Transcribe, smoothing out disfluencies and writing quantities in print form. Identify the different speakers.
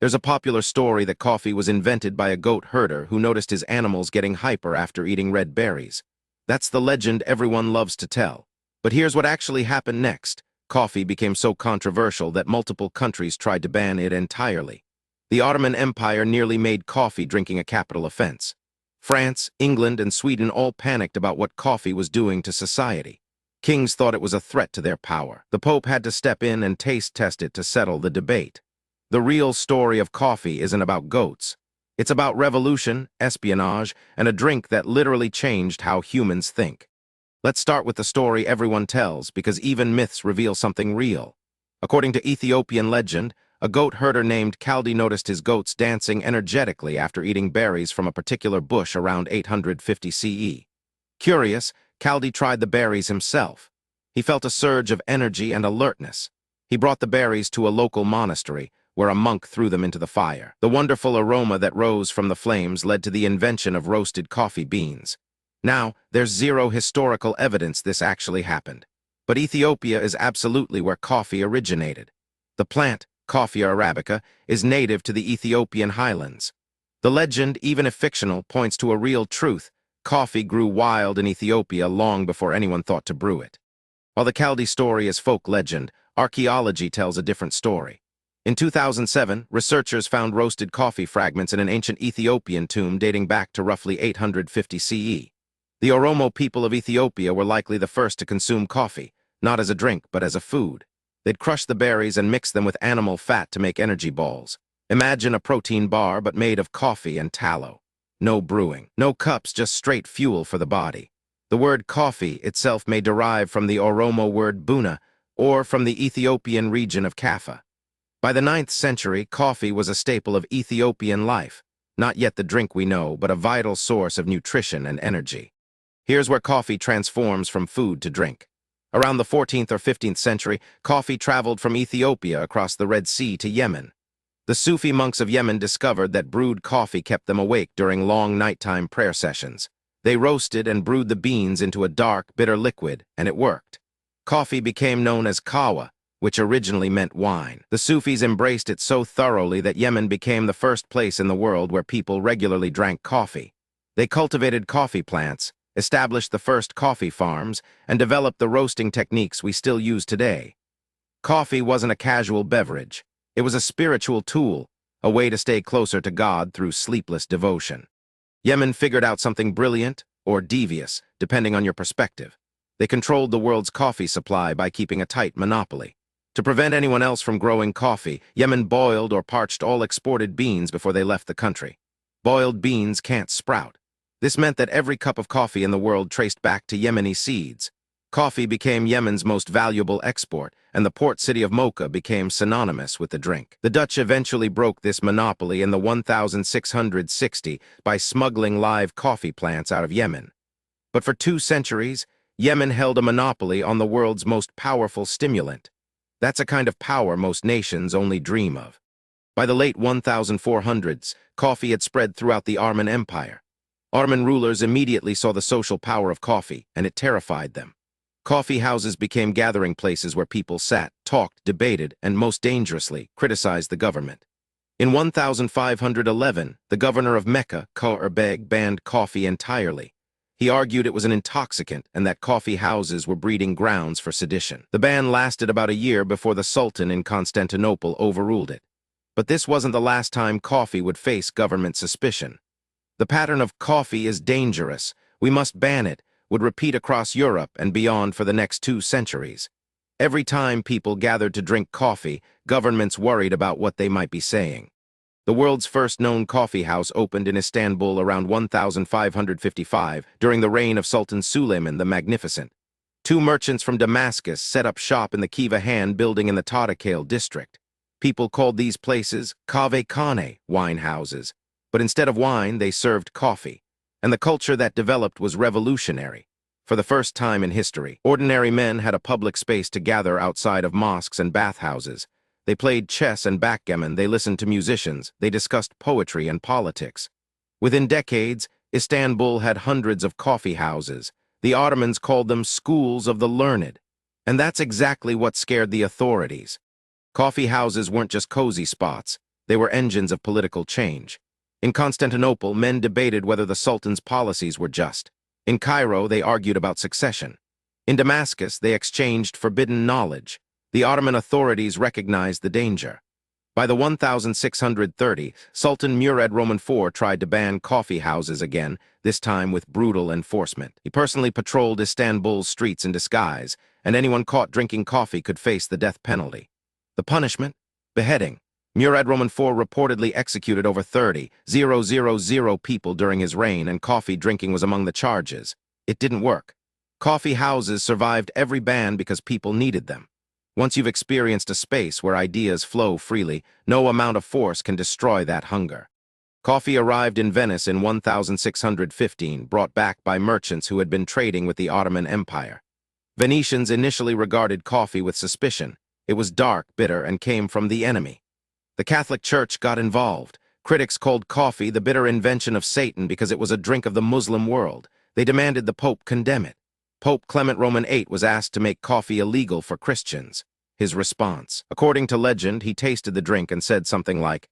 Speaker 1: There's a popular story that coffee was invented by a goat herder who noticed his animals getting hyper after eating red berries. That's the legend everyone loves to tell. But here's what actually happened next. Coffee became so controversial that multiple countries tried to ban it entirely. The Ottoman Empire nearly made coffee drinking a capital offense. France, England, and Sweden all panicked about what coffee was doing to society. Kings thought it was a threat to their power. The Pope had to step in and taste test it to settle the debate. The real story of coffee isn't about goats. It's about revolution, espionage, and a drink that literally changed how humans think. Let's start with the story everyone tells, because even myths reveal something real. According to Ethiopian legend, a goat herder named Kaldi noticed his goats dancing energetically after eating berries from a particular bush around 850 CE. Curious, Kaldi tried the berries himself. He felt a surge of energy and alertness. He brought the berries to a local monastery, where a monk threw them into the fire. The wonderful aroma that rose from the flames led to the invention of roasted coffee beans. Now, there's zero historical evidence this actually happened. But Ethiopia is absolutely where coffee originated. The plant, Coffea arabica, is native to the Ethiopian highlands. The legend, even if fictional, points to a real truth. Coffee grew wild in Ethiopia long before anyone thought to brew it. While the Kaldi story is folk legend, archaeology tells a different story. In 2007, researchers found roasted coffee fragments in an ancient Ethiopian tomb dating back to roughly 850 CE. The Oromo people of Ethiopia were likely the first to consume coffee, not as a drink but as a food. They'd crush the berries and mix them with animal fat to make energy balls. Imagine a protein bar but made of coffee and tallow. No brewing, no cups, just straight fuel for the body. The word coffee itself may derive from the Oromo word buna or from the Ethiopian region of Kaffa. By the 9th century, coffee was a staple of Ethiopian life, not yet the drink we know, but a vital source of nutrition and energy. Here's where coffee transforms from food to drink. Around the 14th or 15th century, coffee traveled from Ethiopia across the Red Sea to Yemen. The Sufi monks of Yemen discovered that brewed coffee kept them awake during long nighttime prayer sessions. They roasted and brewed the beans into a dark, bitter liquid, and it worked. Coffee became known as kawa, which originally meant wine. The Sufis embraced it so thoroughly that Yemen became the first place in the world where people regularly drank coffee. They cultivated coffee plants, established the first coffee farms, and developed the roasting techniques we still use today. Coffee wasn't a casual beverage. It was a spiritual tool, a way to stay closer to God through sleepless devotion. Yemen figured out something brilliant or devious, depending on your perspective. They controlled the world's coffee supply by keeping a tight monopoly. To prevent anyone else from growing coffee, Yemen boiled or parched all exported beans before they left the country. Boiled beans can't sprout. This meant that every cup of coffee in the world traced back to Yemeni seeds. Coffee became Yemen's most valuable export, and the port city of Mocha became synonymous with the drink. The Dutch eventually broke this monopoly in the 1660 by smuggling live coffee plants out of Yemen. But for 2 centuries, Yemen held a monopoly on the world's most powerful stimulant. That's a kind of power most nations only dream of. By the late 1400s, coffee had spread throughout the Ottoman Empire. Ottoman rulers immediately saw the social power of coffee, and it terrified them. Coffee houses became gathering places where people sat, talked, debated, and most dangerously, criticized the government. In 1511, the governor of Mecca, Ka'ur Beg, banned coffee entirely. He argued it was an intoxicant and that coffee houses were breeding grounds for sedition. The ban lasted about a year before the Sultan in Constantinople overruled it. But this wasn't the last time coffee would face government suspicion. The pattern of "coffee is dangerous, we must ban it" would repeat across Europe and beyond for the next 2 centuries. Every time people gathered to drink coffee, governments worried about what they might be saying. The world's first known coffee house opened in Istanbul around 1555 during the reign of Sultan Suleiman the Magnificent. 2 merchants from Damascus set up shop in the Kiva Han building in the Tadakale district. People called these places Kave Khane, wine houses, but instead of wine, they served coffee. And the culture that developed was revolutionary. For the first time in history, ordinary men had a public space to gather outside of mosques and bathhouses. They played chess and backgammon, they listened to musicians, they discussed poetry and politics. Within decades, Istanbul had hundreds of coffee houses. The Ottomans called them schools of the learned. And that's exactly what scared the authorities. Coffee houses weren't just cozy spots. They were engines of political change. In Constantinople, men debated whether the Sultan's policies were just. In Cairo, they argued about succession. In Damascus, they exchanged forbidden knowledge. The Ottoman authorities recognized the danger. By the 1630, Sultan Murad Roman IV tried to ban coffee houses again, this time with brutal enforcement. He personally patrolled Istanbul's streets in disguise, and anyone caught drinking coffee could face the death penalty. The punishment? Beheading. Murad Roman IV reportedly executed over 30,000 people during his reign, and coffee drinking was among the charges. It didn't work. Coffee houses survived every ban because people needed them. Once you've experienced a space where ideas flow freely, no amount of force can destroy that hunger. Coffee arrived in Venice in 1615, brought back by merchants who had been trading with the Ottoman Empire. Venetians initially regarded coffee with suspicion. It was dark, bitter, and came from the enemy. The Catholic Church got involved. Critics called coffee the bitter invention of Satan because it was a drink of the Muslim world. They demanded the Pope condemn it. Pope Clement Roman VIII was asked to make coffee illegal for Christians. His response: according to legend, he tasted the drink and said something like,